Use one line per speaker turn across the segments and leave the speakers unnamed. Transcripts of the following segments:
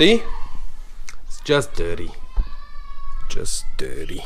See? It's just dirty. Just dirty.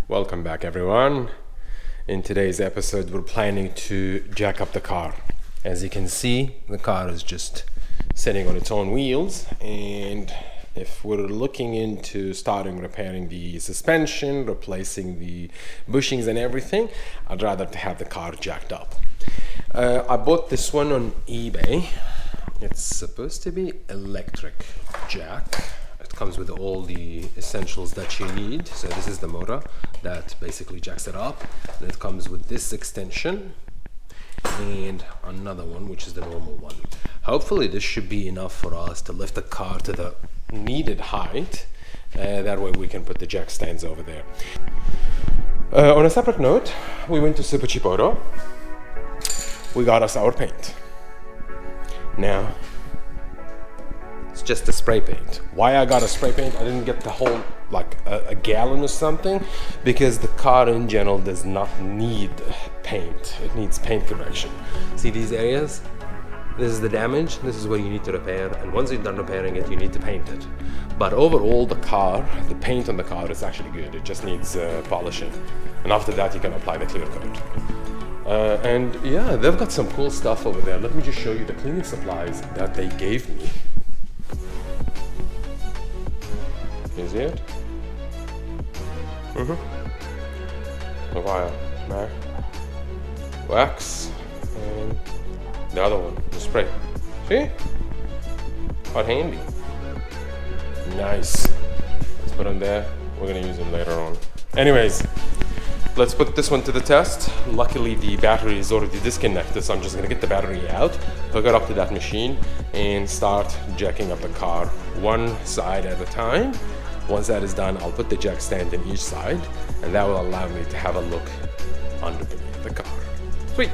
Welcome back, everyone. In today's episode, we're planning to jack up the car. As you can see, the car is just sitting on its own wheels, and if we're looking into starting repairing the suspension, replacing the bushings and everything, I'd rather to have the car jacked up. I bought this one on eBay. It's supposed to be electric jack. It comes with all the essentials that you need. So this is the motor that basically jacks it up, and it comes with this extension and another one, which is the normal one. Hopefully this should be enough for us to lift the car to the needed height. That way we can put the jack stands over there. On a separate note, we went to Super Chipotle. We got us our paint. Now, it's just a spray paint. Why I got a spray paint? I didn't get the whole, like a gallon or something, because the car in general does not need paint. It needs paint correction. See these areas? This is the damage. This is what you need to repair. And once you're done repairing it, you need to paint it. But overall, the paint on the car is actually good. It just needs polishing. And after that, you can apply the clear coat. And yeah, they've got some cool stuff over there. Let me just show you the cleaning supplies that they gave me. Is it? A wire, wax, and the other one, the spray. See? Quite handy. Nice. Let's put them there. We're gonna use them later on. Anyways, let's put this one to the test. Luckily, the battery is already disconnected, so I'm just gonna get the battery out, hook it up to that machine, and start jacking up the car one side at a time. Once that is done, I'll put the jack stand in each side, and that will allow me to have a look underneath the car. Sweet!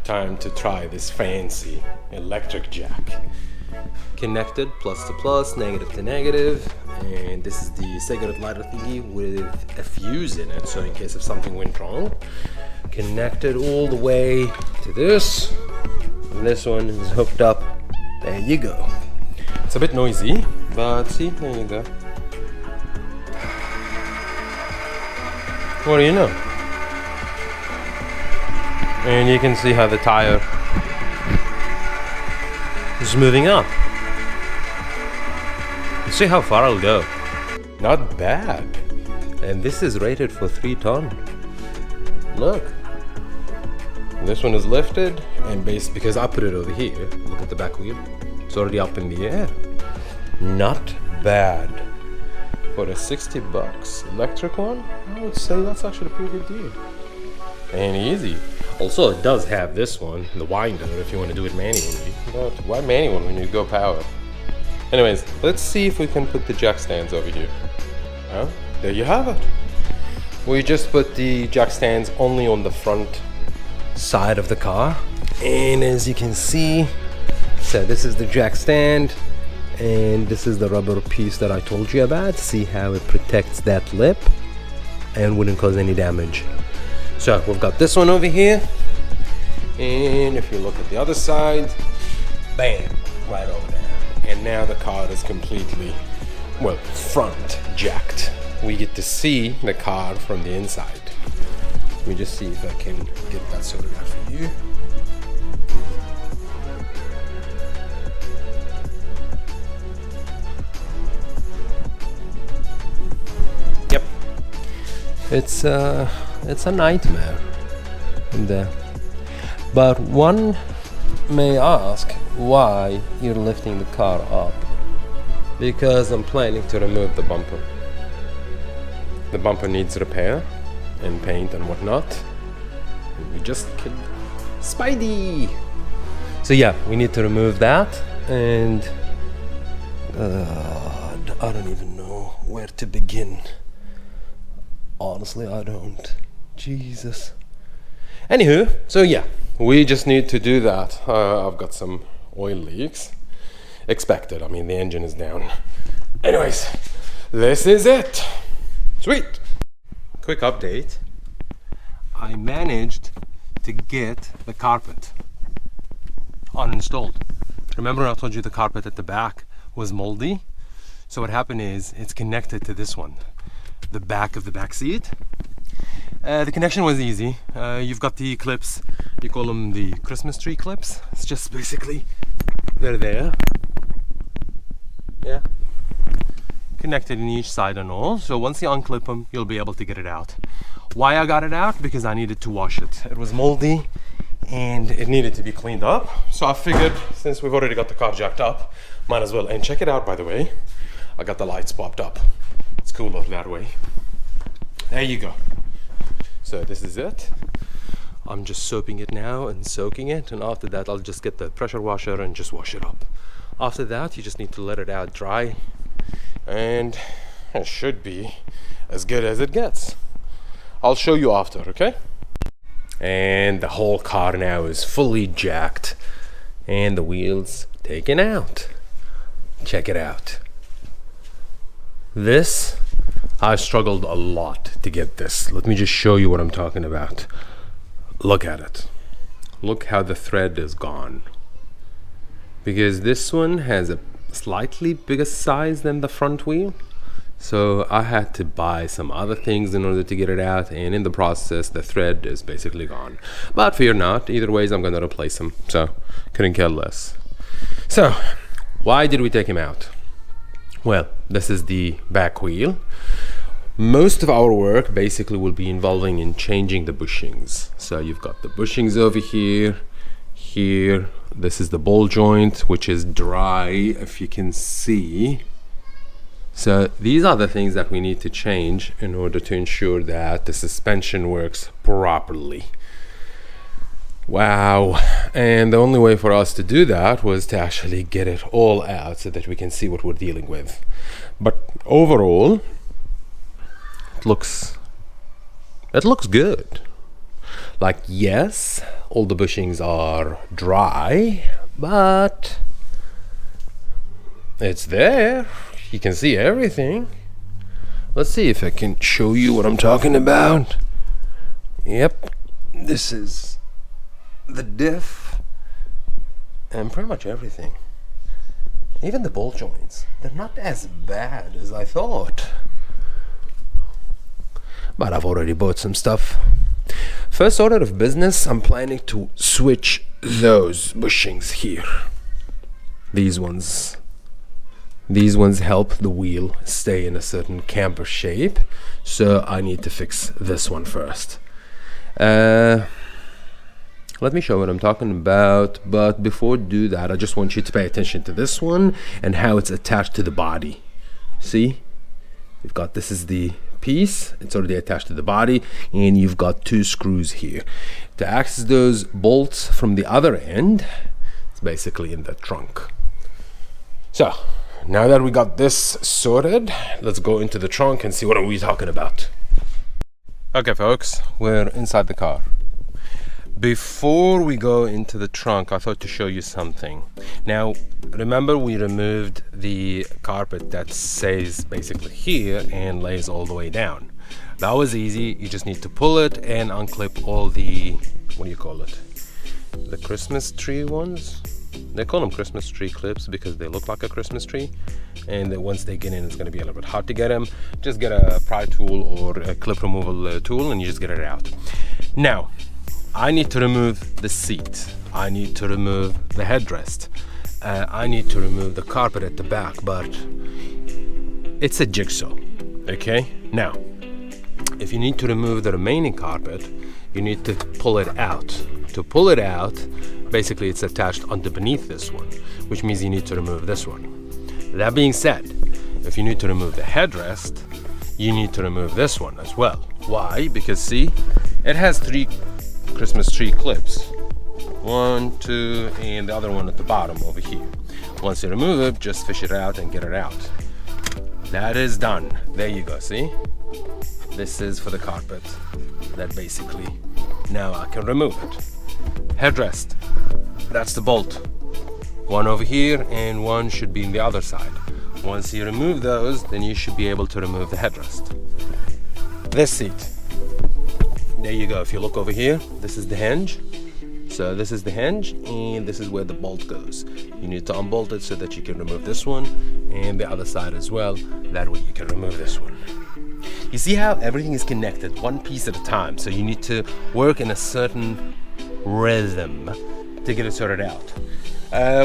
Time to try this fancy electric jack. Connected plus to plus, negative to negative, and this is the cigarette lighter thingy with a fuse in it, so in case if something went wrong. Connected all the way to this, and this one is hooked up. There you go. It's a bit noisy, but see, there you go. What do you know? And you can see how the tire is moving up. Let's see how far I'll go. Not bad. And this is rated for 3 ton. Look. This one is lifted, and because I put it over here, look at the back wheel. It's already up in the air. Not bad. For a 60 bucks electric one, I would say that's actually a pretty good deal. And easy. Also, it does have this one, the winder, if you want to do it manually. But why manual when you go power? Anyways, let's see if we can put the jack stands over here. Well, there you have it. We just put the jack stands only on the front side of the car. And as you can see, so this is the jack stand. And this is the rubber piece that I told you about. See how it protects that lip and wouldn't cause any damage. So we've got this one over here, and if you look at the other side, bam, right over there. And now the car is completely, well, front jacked. We get to see the car from the inside. Let me just see if I can get that sorted out for you. It's a nightmare in there. But one may ask why you're lifting the car up. Because I'm planning to remove the bumper. The bumper needs repair and paint and whatnot. And we just killed Spidey. So yeah, we need to remove that, and I don't even know where to begin. Honestly, I don't. Jesus. Anywho, so yeah, we just need to do that. I've got some oil leaks. Expected. I mean, the engine is down. Anyways, this is it. Sweet. Quick update. I managed to get the carpet uninstalled. Remember I told you the carpet at the back was moldy? So what happened is it's connected to this one, the back of the back seat. The connection was easy. You've got the clips, you call them the Christmas tree clips. It's just basically, they're there. Yeah. Connected in each side and all. So once you unclip them, you'll be able to get it out. Why I got it out? Because I needed to wash it. It was moldy and it needed to be cleaned up. So I figured since we've already got the car jacked up, might as well. And check it out, by the way. I got the lights popped up. It's cooler that way. There you go. So this is it. I'm just soaping it now and soaking it, and after that I'll just get the pressure washer and just wash it up. After that you just need to let it out dry, and it should be as good as it gets. I'll show you after, okay? And the whole car now is fully jacked and the wheels taken out. Check it out. This, I struggled a lot to get this. Let me just show you what I'm talking about. Look at it. Look how the thread is gone. Because this one has a slightly bigger size than the front wheel. So I had to buy some other things in order to get it out, and in the process the thread is basically gone. But fear not, either ways I'm gonna replace them, so couldn't care less. So why did we take him out? Well, this is the back wheel. Most of our work basically will be involving in changing the bushings. So you've got the bushings over here, here. This is the ball joint, which is dry, if you can see. So these are the things that we need to change in order to ensure that the suspension works properly. Wow. And the only way for us to do that was to actually get it all out so that we can see what we're dealing with. But overall, it looks good. Like, yes, all the bushings are dry, but it's there. You can see everything. Let's see if I can show you what I'm talking about. Yep, this is the diff and pretty much everything. Even the ball joints, they're not as bad as I thought. But I've already bought some stuff. First order of business, I'm planning to switch those bushings here. These ones help the wheel stay in a certain camber shape, so I need to fix this one first. Let me show what I'm talking about, but before I do that, I just want you to pay attention to this one and how it's attached to the body. See? You've got, this is the piece, it's already attached to the body, and you've got two screws here. To access those bolts from the other end, it's basically in the trunk. So, now that we got this sorted, let's go into the trunk and see what are we talking about. Okay folks, we're inside the car. Before we go into the trunk, I thought to show you something. Now, remember we removed the carpet that stays basically here and lays all the way down. That was easy. You just need to pull it and unclip all the, what do you call it? The Christmas tree ones? They call them Christmas tree clips because they look like a Christmas tree. And then once they get in, it's going to be a little bit hard to get them. Just get a pry tool or a clip removal tool and you just get it out. Now, I need to remove the seat. I need to remove the headrest. I need to remove the carpet at the back, but it's a jigsaw, okay? Now, if you need to remove the remaining carpet, you need to pull it out. To pull it out, basically it's attached underneath this one, which means you need to remove this one. That being said, if you need to remove the headrest, you need to remove this one as well. Why? Because see, it has 3 Christmas tree clips. 1, 2, and the other one at the bottom over here. Once you remove it, just fish it out and get it out. That is done. There you go, see? This is for the carpet. That basically, now I can remove it. Headrest, that's the bolt. One over here and one should be in the other side. Once you remove those, then you should be able to remove the headrest. This seat, there you go. If you look over here, this is the hinge. So this is the hinge, and this is where the bolt goes. You need to unbolt it so that you can remove this one and the other side as well. That way you can remove this one. You see how everything is connected one piece at a time, so you need to work in a certain rhythm to get it sorted out.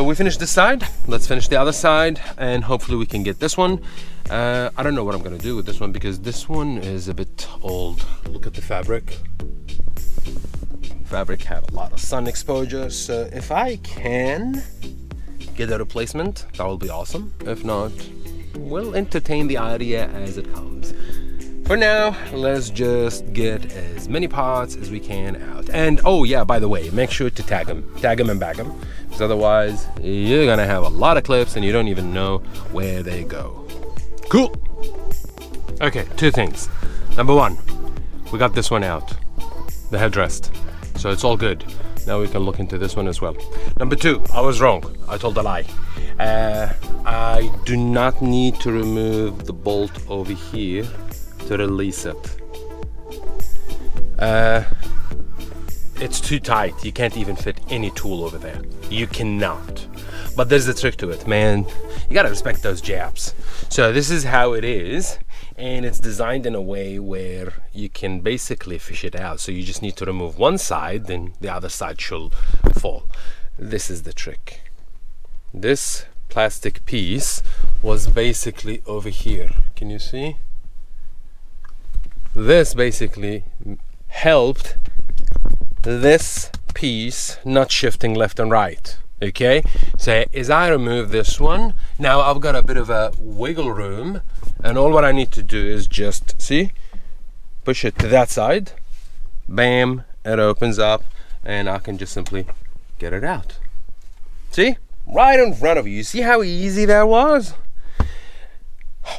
We finished this side, let's finish the other side, and hopefully we can get this one. I don't know what I'm gonna do with this one because this one is a bit old. Look at the fabric. Fabric had a lot of sun exposure, so if I can get a replacement, that will be awesome. If not, we'll entertain the idea as it comes. For now, let's just get as many parts as we can out. And oh yeah, by the way, make sure to tag them and bag them, because otherwise you're gonna have a lot of clips and you don't even know where they go. Cool. Okay, two things. Number one, we got this one out, the headrest, so it's all good. Now we can look into this one as well. Number two, I was wrong. I told a lie. I do not need to remove the bolt over here to release it. It's too tight. You can't even fit any tool over there. You cannot. But there's a trick to it, man. You gotta respect those Japs. So this is how it is, and it's designed in a way where you can basically fish it out. So you just need to remove one side, then the other side should fall. This is the trick. This plastic piece was basically over here. Can you see? This basically helped this piece not shifting left and right. Okay, so as I remove this one, now I've got a bit of a wiggle room, and all what I need to do is just, see, push it to that side, bam, it opens up, and I can just simply get it out. See, right in front of you. See how easy that was?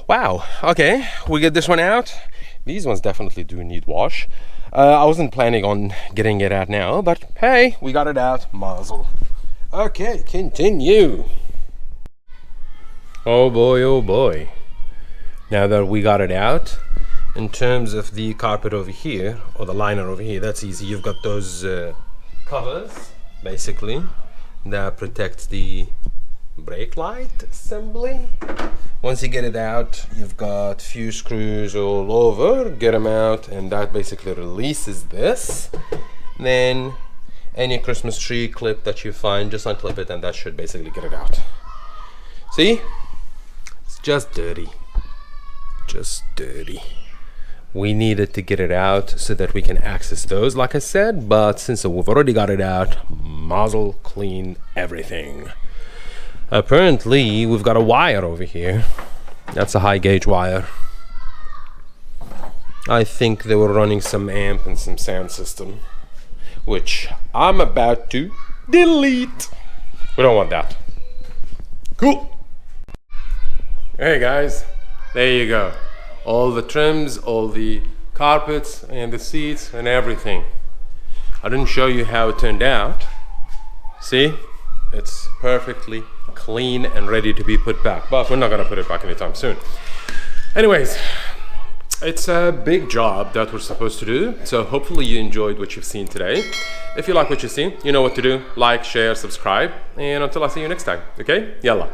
Wow. Okay, we get this one out. These ones definitely do need wash. I wasn't planning on getting it out now, but hey, we got it out. Mazel. Okay, continue. Oh boy. Now that we got it out, in terms of the carpet over here, or the liner over here, that's easy. You've got those covers, basically, that protect the brake light assembly. Once you get it out, you've got few screws all over. Get them out, and that basically releases this. Then any Christmas tree clip that you find, just unclip it, and that should basically get it out. See? It's just dirty. Just dirty. We needed to get it out so that we can access those, like I said, but since we've already got it out, mazel clean everything. Apparently, we've got a wire over here. That's a high gauge wire. I think they were running some amp and some sound system, which I'm about to delete. We don't want that. Cool. Hey guys, there you go. All the trims, all the carpets and the seats and everything. I didn't show you how it turned out. See, it's perfectly clean and ready to be put back, but we're not gonna put it back anytime soon. Anyways, it's a big job that we're supposed to do, so hopefully you enjoyed what you've seen today. If you like what you've seen, you know what to do. Like, share, subscribe, and until I see you next time, okay? Yalla.